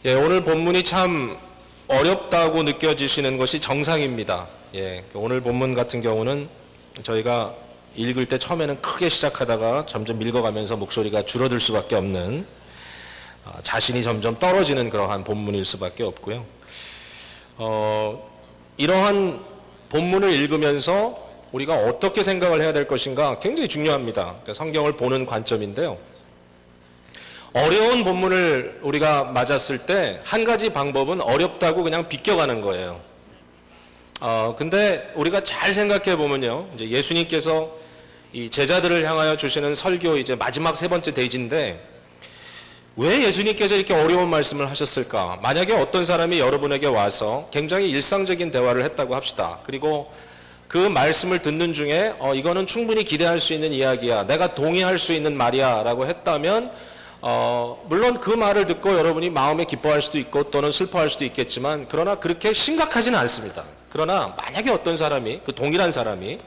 오늘 본문이 참 어렵다고 느껴지시는 것이 정상입니다. 오늘 본문 같은 경우는 저희가 읽을 때 처음에는 크게 시작하다가 점점 읽어가면서 목소리가 줄어들 수밖에 없는, 자신이 점점 떨어지는 그러한 본문일 수밖에 없고요. 이러한 본문을 읽으면서 우리가 어떻게 생각을 해야 될 것인가 굉장히 중요합니다. 그러니까 성경을 보는 관점인데요. 어려운 본문을 우리가 맞았을 때 한 가지 방법은 어렵다고 그냥 비껴가는 거예요. 근데 우리가 잘 생각해 보면요, 이제 예수님께서 이 제자들을 향하여 주시는 설교 이제 마지막 세 번째 대지인데, 왜 예수님께서 이렇게 어려운 말씀을 하셨을까? 만약에 어떤 사람이 여러분에게 와서 굉장히 일상적인 대화를 했다고 합시다. 그리고 그 말씀을 듣는 중에 이거는 충분히 기대할 수 있는 이야기야, 내가 동의할 수 있는 말이야 라고 했다면, 물론 그 말을 듣고 여러분이 마음에 기뻐할 수도 있고 또는 슬퍼할 수도 있겠지만, 그러나 그렇게 심각하지는 않습니다. 그러나 만약에 어떤 사람이, 그 동일한 사람이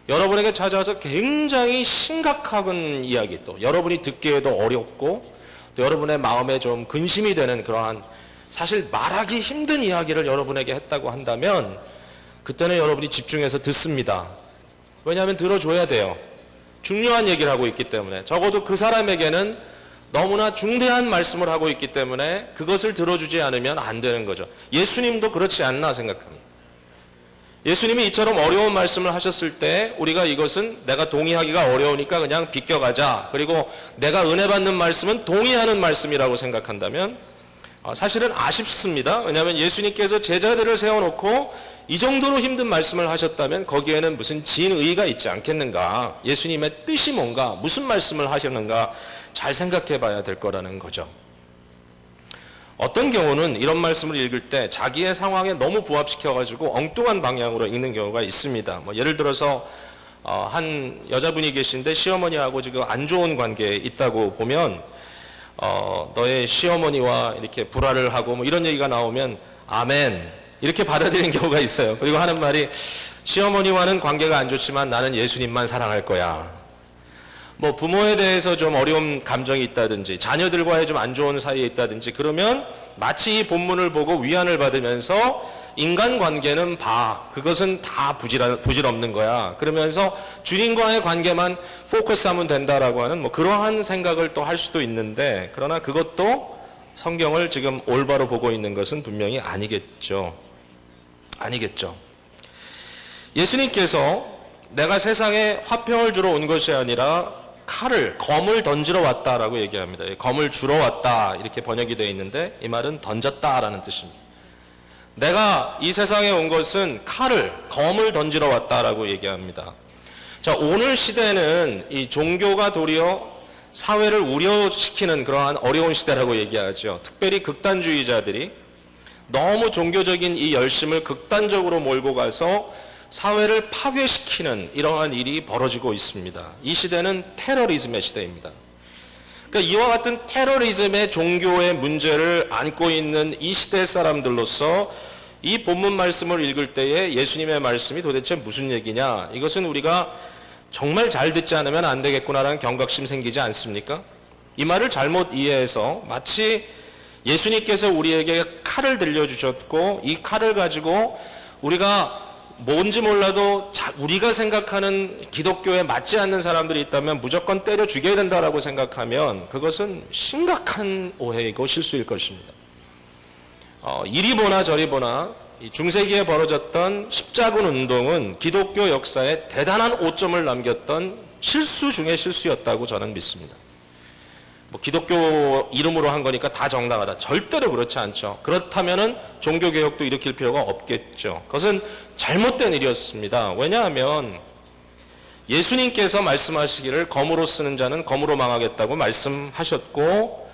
여러분에게 찾아와서 굉장히 심각한 이야기, 또 여러분이 듣기에도 어렵고 또 여러분의 마음에 좀 근심이 되는 그러한 사실 말하기 힘든 이야기를 여러분에게 했다고 한다면, 그때는 여러분이 집중해서 듣습니다. 왜냐하면 들어줘야 돼요. 중요한 얘기를 하고 있기 때문에. 적어도 그 사람에게는 너무나 중대한 말씀을 하고 있기 때문에 그것을 들어주지 않으면 안 되는 거죠. 예수님도 그렇지 않나 생각합니다. 예수님이 이처럼 어려운 말씀을 하셨을 때 우리가 이것은 내가 동의하기가 어려우니까 그냥 비껴가자, 그리고 내가 은혜 받는 말씀은 동의하는 말씀이라고 생각한다면 사실은 아쉽습니다. 왜냐하면 예수님께서 제자들을 세워놓고 이 정도로 힘든 말씀을 하셨다면 거기에는 무슨 진의가 있지 않겠는가, 예수님의 뜻이 뭔가, 무슨 말씀을 하셨는가 잘 생각해 봐야 될 거라는 거죠. 어떤 경우는 이런 말씀을 읽을 때 자기의 상황에 너무 부합시켜가지고 엉뚱한 방향으로 읽는 경우가 있습니다. 예를 들어서 한 여자분이 계신데 시어머니하고 지금 안 좋은 관계에 있다고 보면 너의 시어머니와 이렇게 불화를 하고 이런 얘기가 나오면 아멘 이렇게 받아들이는 경우가 있어요. 그리고 하는 말이, 시어머니와는 관계가 안 좋지만 나는 예수님만 사랑할 거야. 부모에 대해서 좀 어려운 감정이 있다든지 자녀들과의 좀 안 좋은 사이에 있다든지 그러면 마치 이 본문을 보고 위안을 받으면서 인간관계는 그것은 다 부질없는 거야, 그러면서 주님과의 관계만 포커스하면 된다라고 하는 그러한 생각을 또 할 수도 있는데, 그러나 그것도 성경을 지금 올바로 보고 있는 것은 분명히 아니겠죠. 예수님께서 내가 세상에 화평을 주러 온 것이 아니라 검을 던지러 왔다라고 얘기합니다. 검을 주러 왔다 이렇게 번역이 되어 있는데, 이 말은 던졌다라는 뜻입니다. 내가 이 세상에 온 것은 검을 던지러 왔다라고 얘기합니다. 자, 오늘 시대는 이 종교가 도리어 사회를 우려시키는 그러한 어려운 시대라고 얘기하죠. 특별히 극단주의자들이 너무 종교적인 이 열심을 극단적으로 몰고 가서 사회를 파괴시키는 이러한 일이 벌어지고 있습니다. 이 시대는 테러리즘의 시대입니다. 그러니까 이와 같은 테러리즘의 종교의 문제를 안고 있는 이 시대 사람들로서 이 본문 말씀을 읽을 때에 예수님의 말씀이 도대체 무슨 얘기냐, 이것은 우리가 정말 잘 듣지 않으면 안 되겠구나라는 경각심 생기지 않습니까? 이 말을 잘못 이해해서 마치 예수님께서 우리에게 칼을 들려주셨고 이 칼을 가지고 우리가 뭔지 몰라도 우리가 생각하는 기독교에 맞지 않는 사람들이 있다면 무조건 때려 죽여야 된다라고 생각하면 그것은 심각한 오해이고 실수일 것입니다. 이리 보나 저리 보나 중세기에 벌어졌던 십자군 운동은 기독교 역사에 대단한 오점을 남겼던 실수 중의 실수였다고 저는 믿습니다. 기독교 이름으로 한 거니까 다 정당하다, 절대로 그렇지 않죠. 그렇다면은 종교개혁도 일으킬 필요가 없겠죠. 그것은 잘못된 일이었습니다. 왜냐하면 예수님께서 말씀하시기를 검으로 쓰는 자는 검으로 망하겠다고 말씀하셨고,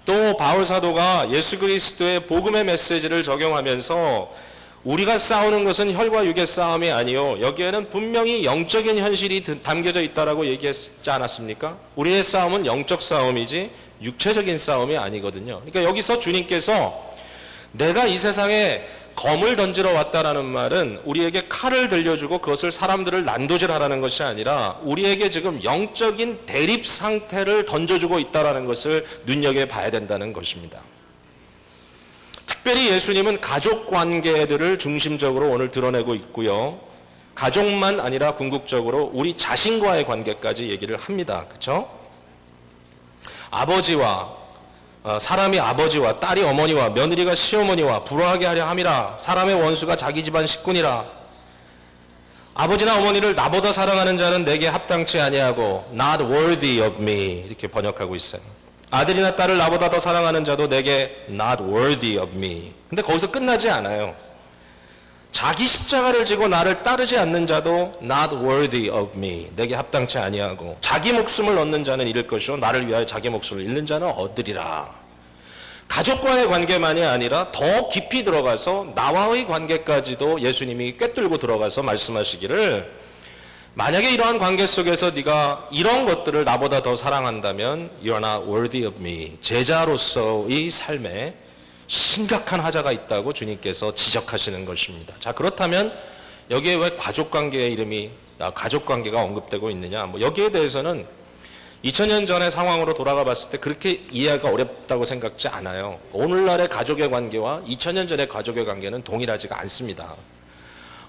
또 바울 사도가 예수 그리스도의 복음의 메시지를 적용하면서 우리가 싸우는 것은 혈과 육의 싸움이 아니요, 여기에는 분명히 영적인 현실이 담겨져 있다라고 얘기했지 않았습니까? 우리의 싸움은 영적 싸움이지 육체적인 싸움이 아니거든요. 그러니까 여기서 주님께서 내가 이 세상에 검을 던지러 왔다라는 말은 우리에게 칼을 들려주고 그것을 사람들을 난도질하라는 것이 아니라 우리에게 지금 영적인 대립 상태를 던져주고 있다라는 것을 눈여겨봐야 된다는 것입니다. 특별히 예수님은 가족 관계들을 중심적으로 오늘 드러내고 있고요. 가족만 아니라 궁극적으로 우리 자신과의 관계까지 얘기를 합니다. 그렇죠? 사람이 아버지와 딸이 어머니와 며느리가 시어머니와 불화하게 하려 함이라. 사람의 원수가 자기 집안 식군이라. 아버지나 어머니를 나보다 사랑하는 자는 내게 합당치 아니하고 not worthy of me 이렇게 번역하고 있어요. 아들이나 딸을 나보다 더 사랑하는 자도 내게 not worthy of me. 근데 거기서 끝나지 않아요. 자기 십자가를 지고 나를 따르지 않는 자도 not worthy of me. 내게 합당치 아니하고 자기 목숨을 얻는 자는 잃을 것이요 나를 위하여 자기 목숨을 잃는 자는 얻으리라. 가족과의 관계만이 아니라 더 깊이 들어가서 나와의 관계까지도 예수님이 꿰뚫고 들어가서 말씀하시기를, 만약에 이러한 관계 속에서 네가 이런 것들을 나보다 더 사랑한다면 you're not worthy of me. 제자로서의 삶에 심각한 하자가 있다고 주님께서 지적하시는 것입니다. 자, 그렇다면 여기에 왜 가족관계의 이름이 가족관계가 언급되고 있느냐? 여기에 대해서는 2000년 전의 상황으로 돌아가 봤을 때 그렇게 이해가 어렵다고 생각지 않아요. 오늘날의 가족의 관계와 2000년 전의 가족의 관계는 동일하지가 않습니다.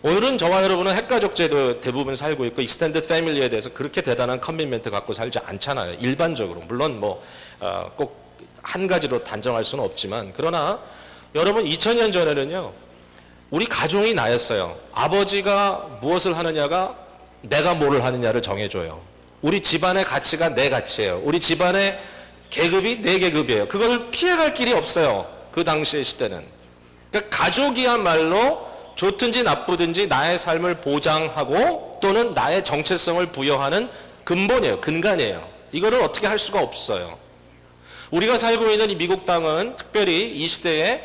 오늘은 저와 여러분은 핵가족제도 대부분 살고 있고 익스텐드 패밀리에 대해서 그렇게 대단한 커미트먼트 갖고 살지 않잖아요. 일반적으로. 물론 꼭 한 가지로 단정할 수는 없지만, 그러나 여러분 2000년 전에는요, 우리 가족이 나였어요. 아버지가 무엇을 하느냐가 내가 뭐를 하느냐를 정해줘요. 우리 집안의 가치가 내 가치예요. 우리 집안의 계급이 내 계급이에요. 그걸 피해갈 길이 없어요. 그 당시의 시대는. 그러니까 가족이야말로 좋든지 나쁘든지 나의 삶을 보장하고 또는 나의 정체성을 부여하는 근본이에요. 근간이에요. 이거를 어떻게 할 수가 없어요. 우리가 살고 있는 이 미국 땅은 특별히 이 시대에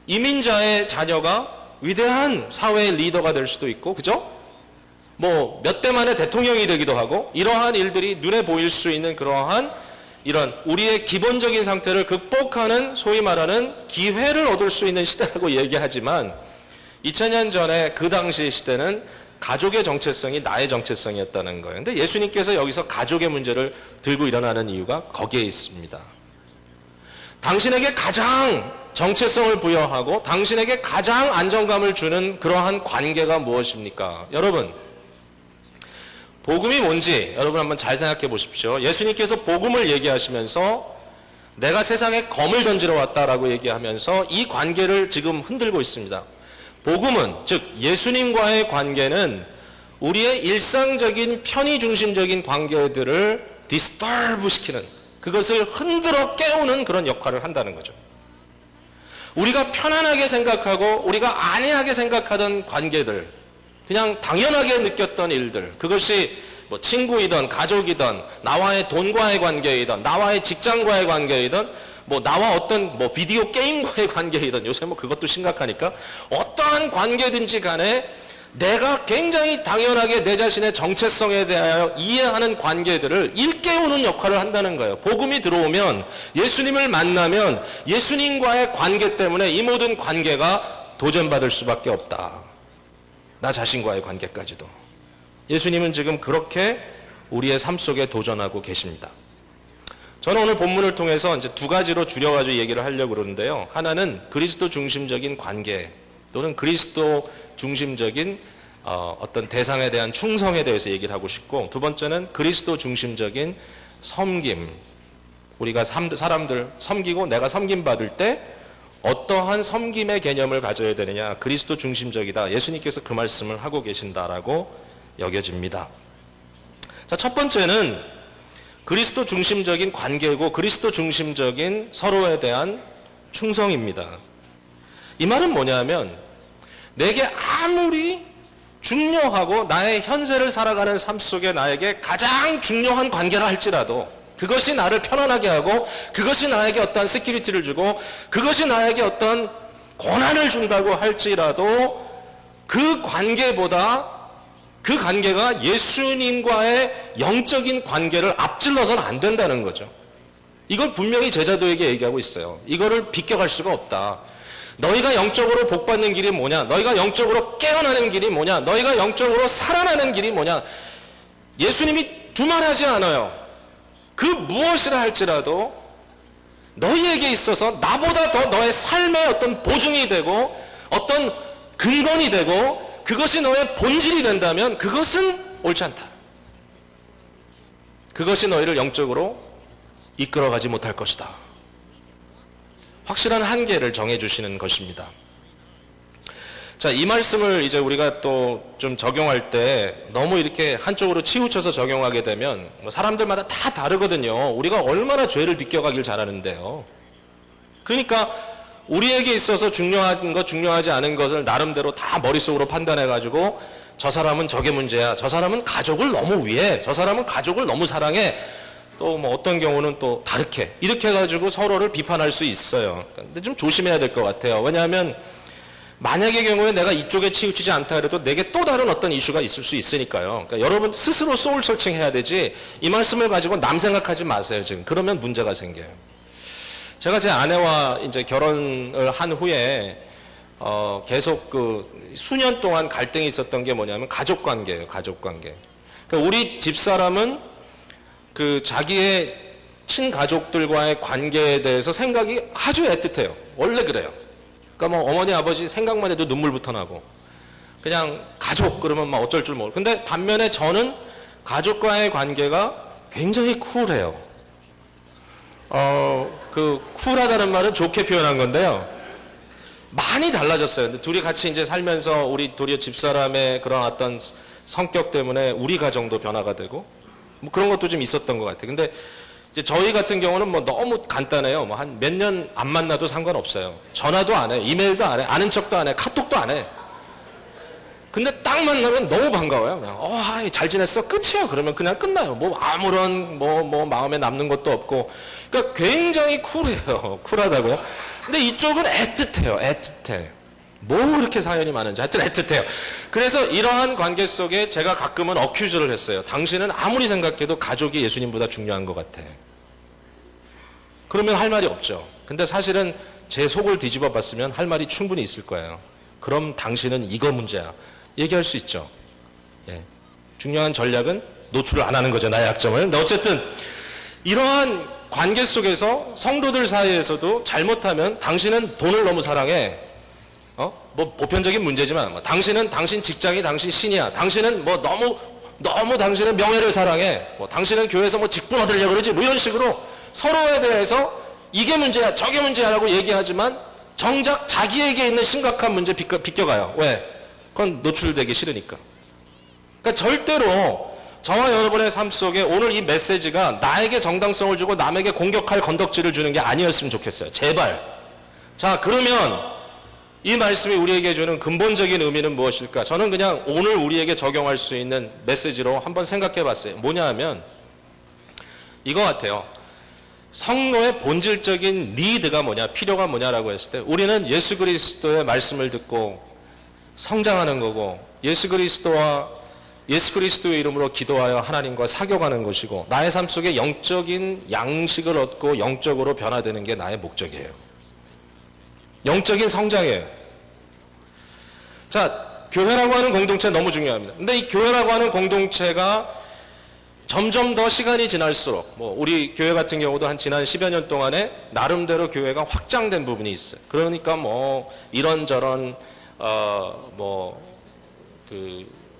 이민자의 자녀가 위대한 사회의 리더가 될 수도 있고, 그죠? 몇 대 만에 대통령이 되기도 하고, 이러한 일들이 눈에 보일 수 있는 그러한 이런 우리의 기본적인 상태를 극복하는 소위 말하는 기회를 얻을 수 있는 시대라고 얘기하지만, 2000년 전에 그 당시의 시대는 가족의 정체성이 나의 정체성이었다는 거예요. 근데 예수님께서 여기서 가족의 문제를 들고 일어나는 이유가 거기에 있습니다. 당신에게 가장 정체성을 부여하고 당신에게 가장 안정감을 주는 그러한 관계가 무엇입니까? 여러분, 복음이 뭔지 여러분 한번 잘 생각해 보십시오. 예수님께서 복음을 얘기하시면서 내가 세상에 검을 던지러 왔다라고 얘기하면서 이 관계를 지금 흔들고 있습니다. 복음은, 즉 예수님과의 관계는 우리의 일상적인 편의중심적인 관계들을 디스터브 시키는, 그것을 흔들어 깨우는 그런 역할을 한다는 거죠. 우리가 편안하게 생각하고 우리가 안이하게 생각하던 관계들, 그냥 당연하게 느꼈던 일들, 그것이 친구이든 가족이든 나와의 돈과의 관계이든 나와의 직장과의 관계이든 나와 어떤 비디오 게임과의 관계이든, 요새 그것도 심각하니까 어떠한 관계든지 간에 내가 굉장히 당연하게 내 자신의 정체성에 대하여 이해하는 관계들을 일깨우는 역할을 한다는 거예요. 복음이 들어오면, 예수님을 만나면 예수님과의 관계 때문에 이 모든 관계가 도전받을 수밖에 없다. 나 자신과의 관계까지도. 예수님은 지금 그렇게 우리의 삶 속에 도전하고 계십니다. 저는 오늘 본문을 통해서 이제 두 가지로 줄여가지고 얘기를 하려고 그러는데요. 하나는 그리스도 중심적인 관계 또는 그리스도 중심적인 어떤 대상에 대한 충성에 대해서 얘기를 하고 싶고, 두 번째는 그리스도 중심적인 섬김. 우리가 사람들 섬기고 내가 섬김받을 때 어떠한 섬김의 개념을 가져야 되느냐, 그리스도 중심적이다. 예수님께서 그 말씀을 하고 계신다라고 여겨집니다. 자, 첫 번째는 그리스도 중심적인 관계고 그리스도 중심적인 서로에 대한 충성입니다. 이 말은 뭐냐면, 내게 아무리 중요하고 나의 현세를 살아가는 삶 속에 나에게 가장 중요한 관계라 할지라도, 그것이 나를 편안하게 하고 그것이 나에게 어떠한 시큐리티를 주고 그것이 나에게 어떤 권한을 준다고 할지라도 그 관계보다, 그 관계가 예수님과의 영적인 관계를 앞질러서는 안 된다는 거죠. 이걸 분명히 제자도에게 얘기하고 있어요. 이거를 비껴갈 수가 없다. 너희가 영적으로 복받는 길이 뭐냐? 너희가 영적으로 깨어나는 길이 뭐냐? 너희가 영적으로 살아나는 길이 뭐냐? 예수님이 두말하지 않아요. 그 무엇이라 할지라도 너희에게 있어서 나보다 더 너의 삶의 어떤 보증이 되고 어떤 근원이 되고 그것이 너의 본질이 된다면 그것은 옳지 않다. 그것이 너희를 영적으로 이끌어가지 못할 것이다. 확실한 한계를 정해주시는 것입니다. 자, 이 말씀을 이제 우리가 또 좀 적용할 때 너무 이렇게 한쪽으로 치우쳐서 적용하게 되면 사람들마다 다 다르거든요. 우리가 얼마나 죄를 비껴가길 잘하는데요. 그러니까 우리에게 있어서 중요한 것, 중요하지 않은 것을 나름대로 다 머릿속으로 판단해가지고 저 사람은 저게 문제야. 저 사람은 가족을 너무 위해. 저 사람은 가족을 너무 사랑해. 또 뭐 어떤 경우는 또 다르게. 이렇게 해가지고 서로를 비판할 수 있어요. 근데 좀 조심해야 될 것 같아요. 왜냐하면 만약의 경우에 내가 이쪽에 치우치지 않다 해도 내게 또 다른 어떤 이슈가 있을 수 있으니까요. 그러니까 여러분 스스로 소울 서칭해야 되지 이 말씀을 가지고 남 생각하지 마세요. 지금 그러면 문제가 생겨요. 제가 제 아내와 이제 결혼을 한 후에 계속 그 수년 동안 갈등이 있었던 게 뭐냐면 가족 관계예요. 가족 관계. 그러니까 우리 집사람은 그 자기의 친가족들과의 관계에 대해서 생각이 아주 애틋해요. 원래 그래요. 그러니까 뭐 어머니 아버지 생각만 해도 눈물부터 나고 그냥 가족 그러면 막 어쩔 줄 모르고. 근데 반면에 저는 가족과의 관계가 굉장히 쿨해요. 그 쿨하다는 말은 좋게 표현한 건데요. 많이 달라졌어요. 근데 둘이 같이 이제 살면서 우리 둘이 집사람의 그런 어떤 성격 때문에 우리 가정도 변화가 되고 뭐 그런 것도 좀 있었던 것 같아요. 근데 이제 저희 같은 경우는 뭐 너무 간단해요. 뭐 한 몇 년 안 만나도 상관없어요. 전화도 안 해, 이메일도 안 해, 아는 척도 안 해, 카톡도 안 해. 근데 딱 만나면 너무 반가워요. 그냥 잘 지냈어? 끝이야. 그러면 그냥 끝나요. 뭐 아무런 뭐 마음에 남는 것도 없고. 그러니까 굉장히 쿨해요. 쿨하다고요. 근데 이쪽은 애틋해요. 애틋해. 뭐 그렇게 사연이 많은지 하여튼 애틋해요. 그래서 이러한 관계 속에 제가 가끔은 어큐즈를 했어요. 당신은 아무리 생각해도 가족이 예수님보다 중요한 것 같아. 그러면 할 말이 없죠. 근데 사실은 제 속을 뒤집어 봤으면 할 말이 충분히 있을 거예요. 그럼 당신은 이거 문제야. 얘기할 수 있죠. 예. 중요한 전략은 노출을 안 하는 거죠. 나의 약점을. 근데 어쨌든 이러한 관계 속에서 성도들 사이에서도 잘못하면 당신은 돈을 너무 사랑해. 뭐 보편적인 문제지만 뭐 당신은 당신 직장이 당신 신이야. 당신은 뭐 너무 당신은 명예를 사랑해. 뭐 당신은 교회에서 뭐 직분 얻으려고 그러지. 뭐 이런 식으로 서로에 대해서 이게 문제야 저게 문제야라고 얘기하지만 정작 자기에게 있는 심각한 문제 비껴가요. 왜? 그건 노출되기 싫으니까. 그러니까 절대로 저와 여러분의 삶 속에 오늘 이 메시지가 나에게 정당성을 주고 남에게 공격할 건덕지를 주는 게 아니었으면 좋겠어요. 제발. 자, 그러면 이 말씀이 우리에게 주는 근본적인 의미는 무엇일까? 저는 그냥 오늘 우리에게 적용할 수 있는 메시지로 한번 생각해 봤어요. 뭐냐 하면 이거 같아요. 성도의 본질적인 니드가 뭐냐, 필요가 뭐냐라고 했을 때 우리는 예수 그리스도의 말씀을 듣고 성장하는 거고 예수 그리스도의 이름으로 기도하여 하나님과 사교가는 것이고 나의 삶 속에 영적인 양식을 얻고 영적으로 변화되는 게 나의 목적이에요. 영적인 성장이에요. 자, 교회라고 하는 공동체 너무 중요합니다. 근데 이 교회라고 하는 공동체가 점점 더 시간이 지날수록 뭐 우리 교회 같은 경우도 한 지난 10여 년 동안에 나름대로 교회가 확장된 부분이 있어요. 그러니까 뭐 이런저런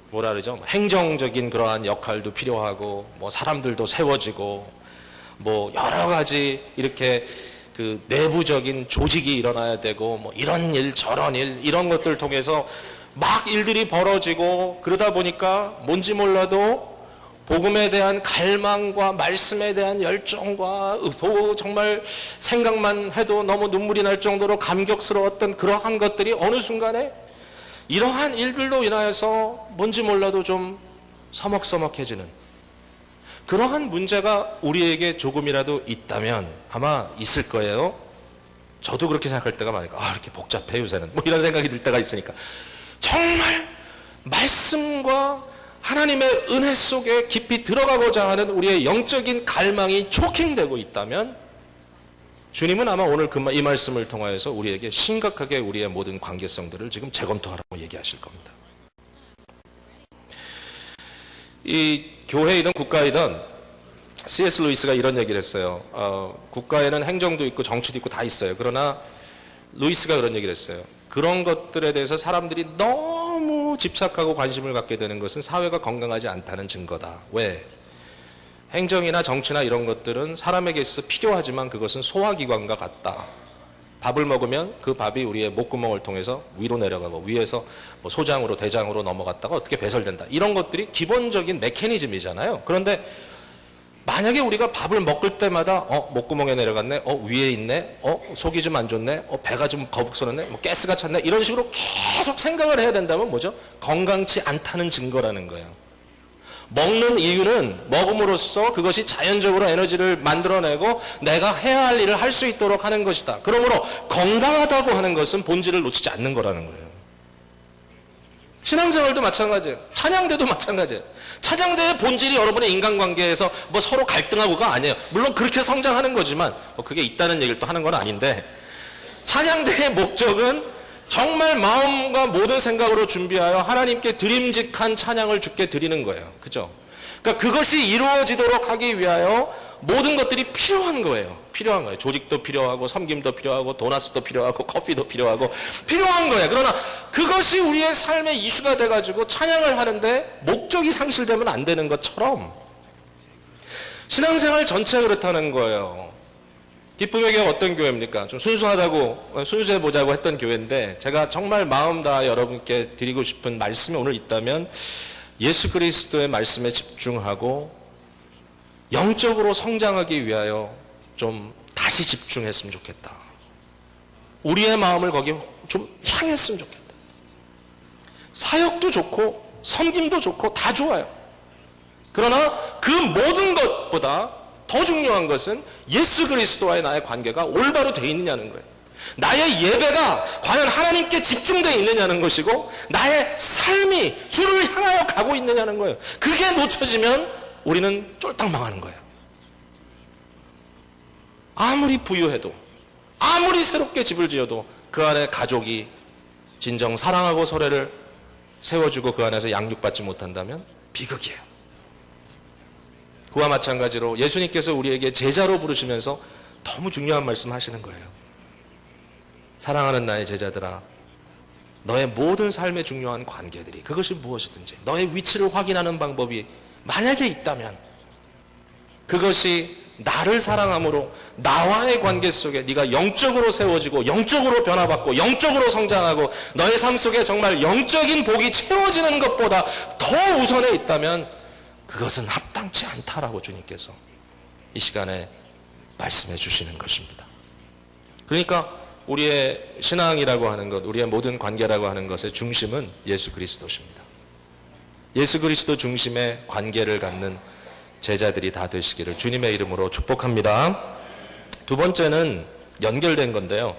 뭐라 그러죠? 행정적인 그러한 역할도 필요하고 뭐 사람들도 세워지고 뭐 여러 가지 이렇게 그 내부적인 조직이 일어나야 되고 뭐 이런 일 저런 일 이런 것들 통해서 막 일들이 벌어지고 그러다 보니까 뭔지 몰라도 복음에 대한 갈망과 말씀에 대한 열정과 정말 생각만 해도 너무 눈물이 날 정도로 감격스러웠던 그러한 것들이 어느 순간에 이러한 일들로 인하여서 뭔지 몰라도 좀 서먹서먹해지는 그러한 문제가 우리에게 조금이라도 있다면 아마 있을 거예요. 저도 그렇게 생각할 때가 많으니까 이렇게 복잡해 요새는 뭐 이런 생각이 들 때가 있으니까 정말 말씀과 하나님의 은혜 속에 깊이 들어가고자 하는 우리의 영적인 갈망이 초킹되고 있다면 주님은 아마 오늘 이 말씀을 통하여서 우리에게 심각하게 우리의 모든 관계성들을 지금 재검토하라고 얘기하실 겁니다. 이 교회이든 국가이든 C.S. 루이스가 이런 얘기를 했어요. 국가에는 행정도 있고 정치도 있고 다 있어요. 그러나 루이스가 그런 얘기를 했어요. 그런 것들에 대해서 사람들이 너무 집착하고 관심을 갖게 되는 것은 사회가 건강하지 않다는 증거다. 왜? 행정이나 정치나 이런 것들은 사람에게 있어서 필요하지만 그것은 소화기관과 같다. 밥을 먹으면 그 밥이 우리의 목구멍을 통해서 위로 내려가고 위에서 뭐 소장으로 대장으로 넘어갔다가 어떻게 배설된다. 이런 것들이 기본적인 메커니즘이잖아요. 그런데 만약에 우리가 밥을 먹을 때마다 목구멍에 내려갔네, 위에 있네, 속이 좀 안 좋네, 배가 좀 거북스럽네, 뭐 가스가 찼네, 이런 식으로 계속 생각을 해야 된다면 뭐죠? 건강치 않다는 증거라는 거예요. 먹는 이유는 먹음으로써 그것이 자연적으로 에너지를 만들어내고 내가 해야 할 일을 할 수 있도록 하는 것이다. 그러므로 건강하다고 하는 것은 본질을 놓치지 않는 거라는 거예요. 신앙생활도 마찬가지예요. 찬양대도 마찬가지예요. 찬양대의 본질이 여러분의 인간관계에서 뭐 서로 갈등하고가 아니에요. 물론 그렇게 성장하는 거지만 그게 있다는 얘기를 또 하는 건 아닌데, 찬양대의 목적은 정말 마음과 모든 생각으로 준비하여 하나님께 드림직한 찬양을 주께 드리는 거예요. 그죠? 그러니까 그것이 이루어지도록 하기 위하여 모든 것들이 필요한 거예요. 필요한 거예요. 조직도 필요하고 섬김도 필요하고 도나스도 필요하고 커피도 필요하고 필요한 거예요. 그러나 그것이 우리의 삶의 이슈가 돼가지고 찬양을 하는데 목적이 상실되면 안 되는 것처럼 신앙생활 전체가 그렇다는 거예요. 기쁨의 교회가 어떤 교회입니까? 좀 순수하다고, 순수해보자고 했던 교회인데, 제가 정말 마음 다 여러분께 드리고 싶은 말씀이 오늘 있다면 예수 그리스도의 말씀에 집중하고 영적으로 성장하기 위하여 좀 다시 집중했으면 좋겠다. 우리의 마음을 거기에 좀 향했으면 좋겠다. 사역도 좋고 섬김도 좋고 다 좋아요. 그러나 그 모든 것보다 더 중요한 것은 예수 그리스도와의 나의 관계가 올바로 되어 있느냐는 거예요. 나의 예배가 과연 하나님께 집중되어 있느냐는 것이고 나의 삶이 주를 향하여 가고 있느냐는 거예요. 그게 놓쳐지면 우리는 쫄딱 망하는 거예요. 아무리 부유해도 아무리 새롭게 집을 지어도 그 안에 가족이 진정 사랑하고 소래를 세워주고 그 안에서 양육받지 못한다면 비극이에요. 그와 마찬가지로 예수님께서 우리에게 제자로 부르시면서 너무 중요한 말씀 하시는 거예요. 사랑하는 나의 제자들아, 너의 모든 삶의 중요한 관계들이 그것이 무엇이든지 너의 위치를 확인하는 방법이 만약에 있다면 그것이 나를 사랑함으로 나와의 관계 속에 네가 영적으로 세워지고 영적으로 변화받고 영적으로 성장하고 너의 삶 속에 정말 영적인 복이 채워지는 것보다 더 우선에 있다면 그것은 합당치 않다라고 주님께서 이 시간에 말씀해 주시는 것입니다. 그러니까 우리의 신앙이라고 하는 것, 우리의 모든 관계라고 하는 것의 중심은 예수 그리스도십니다. 예수 그리스도 중심의 관계를 갖는 제자들이 다 되시기를 주님의 이름으로 축복합니다. 두 번째는 연결된 건데요.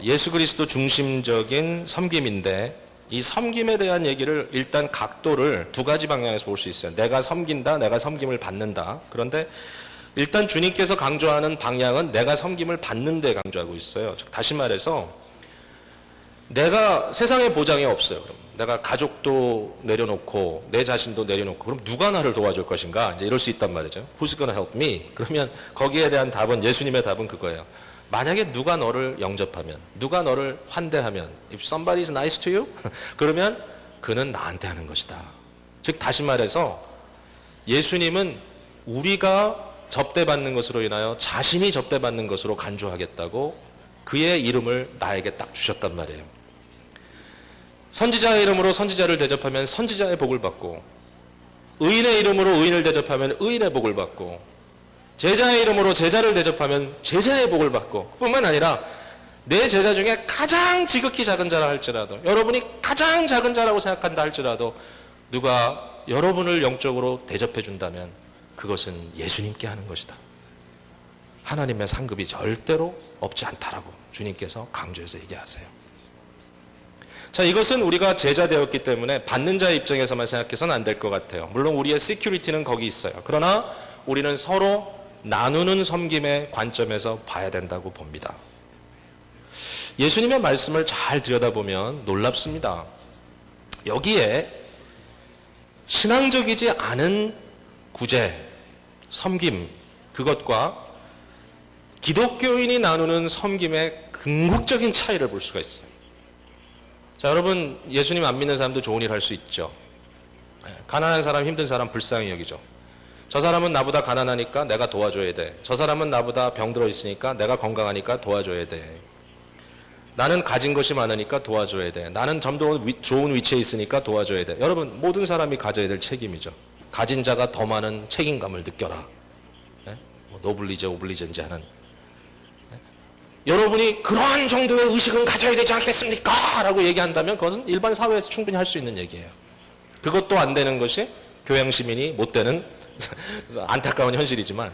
예수 그리스도 중심적인 섬김인데 이 섬김에 대한 얘기를 일단 각도를 두 가지 방향에서 볼 수 있어요. 내가 섬긴다, 내가 섬김을 받는다. 그런데 일단 주님께서 강조하는 방향은 내가 섬김을 받는 데 강조하고 있어요. 다시 말해서 내가 세상에 보장이 없어요. 그럼 내가 가족도 내려놓고 내 자신도 내려놓고 그럼 누가 나를 도와줄 것인가? 이제 이럴 수 있단 말이죠. Who's gonna help me? 그러면 거기에 대한 답은 예수님의 답은 그거예요. 만약에 누가 너를 영접하면, 누가 너를 환대하면, if somebody is nice to you, 그러면 그는 나한테 하는 것이다. 즉 다시 말해서 예수님은 우리가 접대받는 것으로 인하여 자신이 접대받는 것으로 간주하겠다고 그의 이름을 나에게 딱 주셨단 말이에요. 선지자의 이름으로 선지자를 대접하면 선지자의 복을 받고, 의인의 이름으로 의인을 대접하면 의인의 복을 받고, 제자의 이름으로 제자를 대접하면 제자의 복을 받고, 뿐만 아니라 내 제자 중에 가장 지극히 작은 자라 할지라도, 여러분이 가장 작은 자라고 생각한다 할지라도 누가 여러분을 영적으로 대접해 준다면 그것은 예수님께 하는 것이다. 하나님의 상급이 절대로 없지 않다라고 주님께서 강조해서 얘기하세요. 자, 이것은 우리가 제자 되었기 때문에 받는 자의 입장에서만 생각해서는 안 될 것 같아요. 물론 우리의 시큐리티는 거기 있어요. 그러나 우리는 서로 나누는 섬김의 관점에서 봐야 된다고 봅니다. 예수님의 말씀을 잘 들여다보면 놀랍습니다. 여기에 신앙적이지 않은 구제, 섬김, 그것과 기독교인이 나누는 섬김의 궁극적인 차이를 볼 수가 있어요. 자, 여러분, 예수님 안 믿는 사람도 좋은 일 할 수 있죠. 가난한 사람, 힘든 사람 불쌍히 여기죠. 저 사람은 나보다 가난하니까 내가 도와줘야 돼. 저 사람은 나보다 병들어 있으니까 내가 건강하니까 도와줘야 돼. 나는 가진 것이 많으니까 도와줘야 돼. 나는 좀 더 좋은 위치에 있으니까 도와줘야 돼. 여러분, 모든 사람이 가져야 될 책임이죠. 가진 자가 더 많은 책임감을 느껴라. 노블리제 오블리제인지 하는. 여러분이 그러한 정도의 의식은 가져야 되지 않겠습니까? 라고 얘기한다면 그것은 일반 사회에서 충분히 할 수 있는 얘기예요. 그것도 안 되는 것이 교양 시민이 못 되는 안타까운 현실이지만,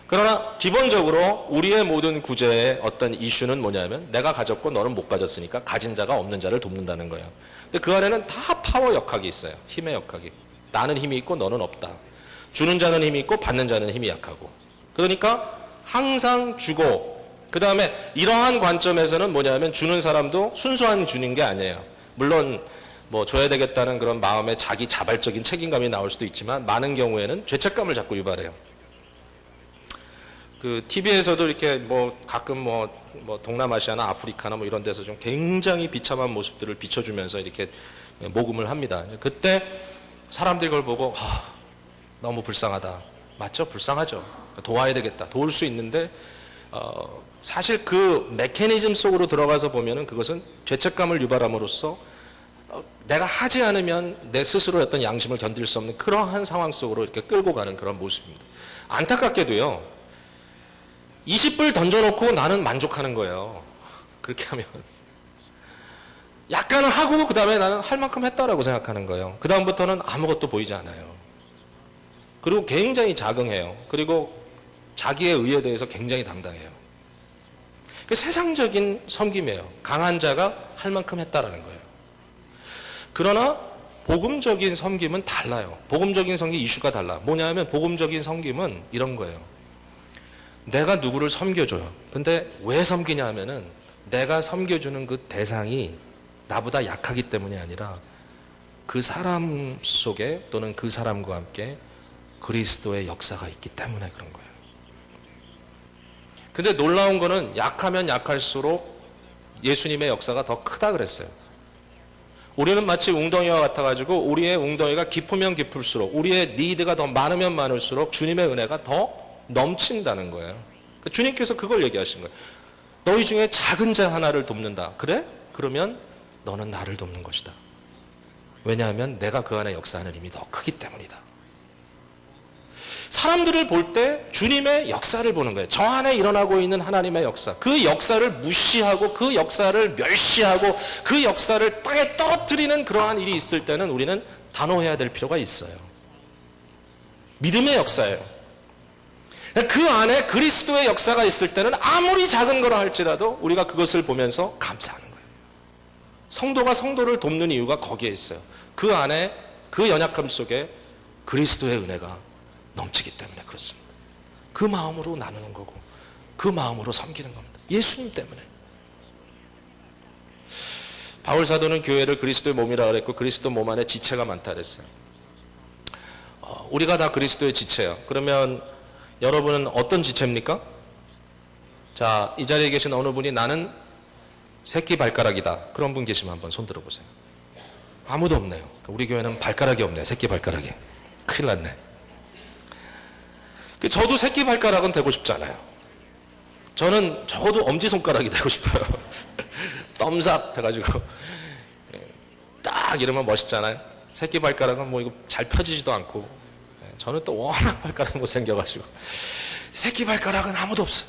그러나 기본적으로 우리의 모든 구제의 어떤 이슈는 뭐냐면 내가 가졌고 너는 못 가졌으니까 가진 자가 없는 자를 돕는다는 거예요. 근데 그 안에는 다 파워 역학이 있어요. 힘의 역학이. 나는 힘이 있고 너는 없다. 주는 자는 힘이 있고 받는 자는 힘이 약하고. 그러니까 항상 주고, 그 다음에 이러한 관점에서는 뭐냐면 주는 사람도 순수한 주는 게 아니에요. 물론 뭐 줘야 되겠다는 그런 마음에 자기 자발적인 책임감이 나올 수도 있지만 많은 경우에는 죄책감을 자꾸 유발해요. 그 TV에서도 이렇게 뭐 가끔 뭐 동남아시아나 아프리카나 뭐 이런 데서 좀 굉장히 비참한 모습들을 비춰주면서 이렇게 모금을 합니다. 그때 사람들이 그걸 보고 너무 불쌍하다. 맞죠? 불쌍하죠. 도와야 되겠다. 도울 수 있는데 사실 그 메커니즘 속으로 들어가서 보면은 그것은 죄책감을 유발함으로써 내가 하지 않으면 내 스스로의 어떤 양심을 견딜 수 없는 그러한 상황 속으로 이렇게 끌고 가는 그런 모습입니다. 안타깝게도요, 20불 던져놓고 나는 만족하는 거예요. 그렇게 하면. 약간은 하고 그 다음에 나는 할 만큼 했다라고 생각하는 거예요. 그 다음부터는 아무것도 보이지 않아요. 그리고 굉장히 자긍해요. 그리고 자기의 의에 대해서 굉장히 당당해요. 그 세상적인 섬김이에요. 강한 자가 할 만큼 했다라는 거예요. 그러나 복음적인 섬김은 달라요. 복음적인 섬김 이슈가 달라. 뭐냐면 복음적인 섬김은 이런 거예요. 내가 누구를 섬겨줘요. 근데 왜 섬기냐 하면은 내가 섬겨주는 그 대상이 나보다 약하기 때문이 아니라 그 사람 속에 또는 그 사람과 함께 그리스도의 역사가 있기 때문에 그런 거예요. 근데 놀라운 거는 약하면 약할수록 예수님의 역사가 더 크다 그랬어요. 우리는 마치 웅덩이와 같아가지고 우리의 웅덩이가 깊으면 깊을수록 우리의 니드가 더 많으면 많을수록 주님의 은혜가 더 넘친다는 거예요. 주님께서 그걸 얘기하신 거예요. 너희 중에 작은 자 하나를 돕는다. 그래? 그러면 너는 나를 돕는 것이다. 왜냐하면 내가 그 안에 역사하는 힘이 더 크기 때문이다. 사람들을 볼 때 주님의 역사를 보는 거예요. 저 안에 일어나고 있는 하나님의 역사. 그 역사를 무시하고 그 역사를 멸시하고 그 역사를 땅에 떨어뜨리는 그러한 일이 있을 때는 우리는 단호해야 될 필요가 있어요. 믿음의 역사예요. 그 안에 그리스도의 역사가 있을 때는 아무리 작은 거라 할지라도 우리가 그것을 보면서 감사하는 거예요. 성도가 성도를 돕는 이유가 거기에 있어요. 그 안에 그 연약함 속에 그리스도의 은혜가 넘치기 때문에 그렇습니다. 그 마음으로 나누는 거고 그 마음으로 섬기는 겁니다. 예수님 때문에. 바울 사도는 교회를 그리스도의 몸이라 그랬고 그리스도 몸 안에 지체가 많다 그랬어요. 우리가 다 그리스도의 지체예요. 그러면 여러분은 어떤 지체입니까? 자, 이 자리에 계신 어느 분이 나는 새끼 발가락이다. 그런 분 계시면 한번 손 들어보세요. 아무도 없네요. 우리 교회는 발가락이 없네요. 새끼 발가락이. 큰일 났네. 저도 새끼 발가락은 되고 싶지 않아요. 저는 적어도 엄지손가락이 되고 싶어요. 덤삽 해가지고 딱 이러면 멋있잖아요. 새끼 발가락은 뭐 이거 잘 펴지지도 않고, 저는 또 워낙 발가락이 못생겨가지고 새끼 발가락은 아무도 없어.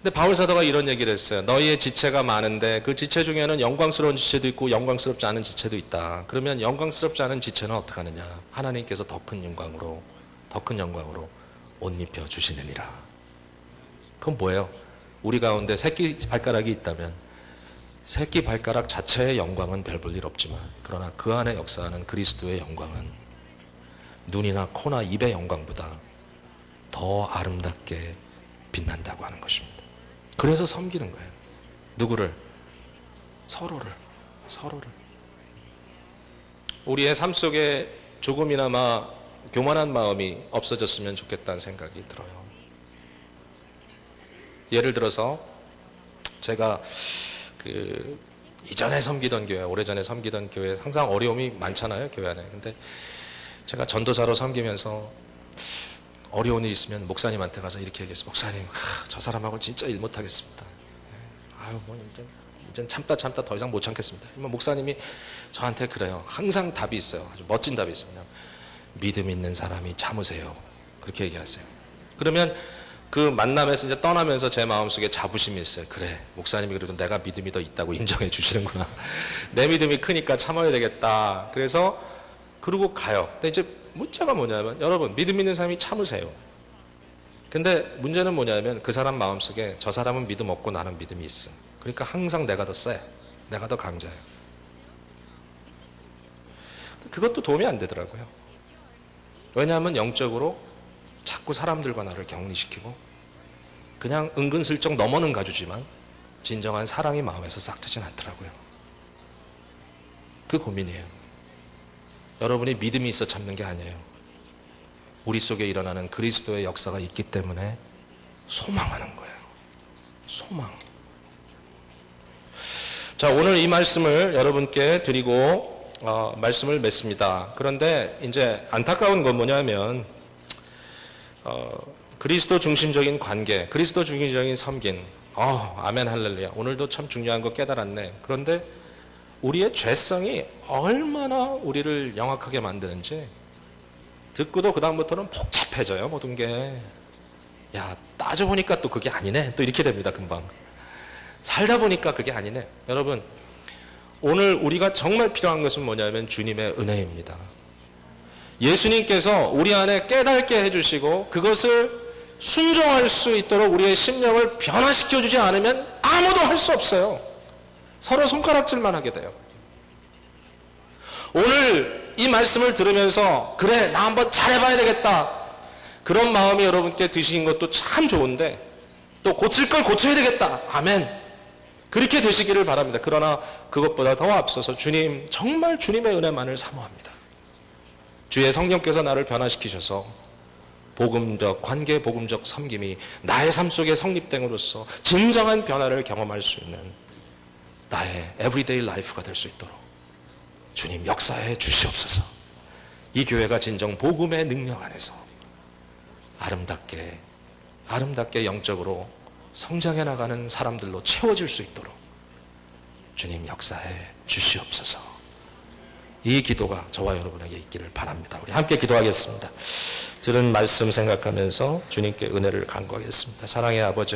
근데 바울 사도가 이런 얘기를 했어요. 너희의 지체가 많은데 그 지체 중에는 영광스러운 지체도 있고 영광스럽지 않은 지체도 있다. 그러면 영광스럽지 않은 지체는 어떻게 하느냐? 하나님께서 더 큰 영광으로 옷 입혀 주시느니라. 그건 뭐예요? 우리 가운데 새끼 발가락이 있다면 새끼 발가락 자체의 영광은 별 볼 일 없지만 그러나 그 안에 역사하는 그리스도의 영광은 눈이나 코나 입의 영광보다 더 아름답게 빛난다고 하는 것입니다. 그래서 섬기는 거예요. 누구를? 서로를. 우리의 삶 속에 조금이나마 교만한 마음이 없어졌으면 좋겠다는 생각이 들어요. 예를 들어서 제가 이전에 섬기던 교회, 오래전에 섬기던 교회 항상 어려움이 많잖아요, 교회 안에. 근데 제가 전도사로 섬기면서 어려운 일 있으면 목사님한테 가서 이렇게 얘기했어요. 목사님, 저 사람하고 진짜 일 못하겠습니다. 아유, 뭐 이제 참다 더 이상 못 참겠습니다. 목사님이 저한테 그래요. 항상 답이 있어요. 아주 멋진 답이 있어요. 그냥 믿음 있는 사람이 참으세요. 그렇게 얘기하세요. 그러면 그 만남에서 이제 떠나면서 제 마음속에 자부심이 있어요. 그래, 목사님이 그래도 내가 믿음이 더 있다고 인정해 주시는구나. 내 믿음이 크니까 참아야 되겠다. 그래서 그러고 가요. 근데 이제 문제가 뭐냐면, 여러분, 믿음 있는 사람이 참으세요. 근데 문제는 뭐냐면 그 사람 마음속에 저 사람은 믿음 없고 나는 믿음이 있어. 그러니까 항상 내가 더 세. 내가 더 강자예요. 그것도 도움이 안 되더라고요. 왜냐하면 영적으로 자꾸 사람들과 나를 격리시키고 그냥 은근슬쩍 넘어는 가주지만 진정한 사랑이 마음에서 싹 트진 않더라고요. 그 고민이에요. 여러분이 믿음이 있어 참는 게 아니에요. 우리 속에 일어나는 그리스도의 역사가 있기 때문에 소망하는 거예요. 소망. 자, 오늘 이 말씀을 여러분께 드리고 말씀을 맺습니다. 그런데 이제 안타까운 건 뭐냐면 그리스도 중심적인 관계, 그리스도 중심적인 섬긴, 아멘 할렐루야. 오늘도 참 중요한 거 깨달았네. 그런데 우리의 죄성이 얼마나 우리를 영악하게 만드는지 듣고도 그 다음부터는 복잡해져요, 모든 게. 야, 따져보니까 또 그게 아니네. 또 이렇게 됩니다, 금방. 살다 보니까 그게 아니네. 여러분, 오늘 우리가 정말 필요한 것은 뭐냐면 주님의 은혜입니다. 예수님께서 우리 안에 깨닫게 해주시고 그것을 순종할 수 있도록 우리의 심령을 변화시켜주지 않으면 아무도 할 수 없어요. 서로 손가락질만 하게 돼요. 오늘 이 말씀을 들으면서 그래, 나 한번 잘해봐야 되겠다, 그런 마음이 여러분께 드신 것도 참 좋은데 또 고칠 걸 고쳐야 되겠다, 아멘, 그렇게 되시기를 바랍니다. 그러나 그것보다 더 앞서서 주님, 정말 주님의 은혜만을 사모합니다. 주의 성령께서 나를 변화시키셔서 복음적 관계, 복음적 섬김이 나의 삶 속에 성립됨으로써 진정한 변화를 경험할 수 있는 나의 에브리데이 라이프가 될 수 있도록 주님 역사해 주시옵소서. 이 교회가 진정 복음의 능력 안에서 아름답게 영적으로 성장해 나가는 사람들로 채워질 수 있도록 주님 역사해 주시옵소서. 이 기도가 저와 여러분에게 있기를 바랍니다. 우리 함께 기도하겠습니다. 들은 말씀 생각하면서 주님께 은혜를 간구하겠습니다. 사랑의 아버지,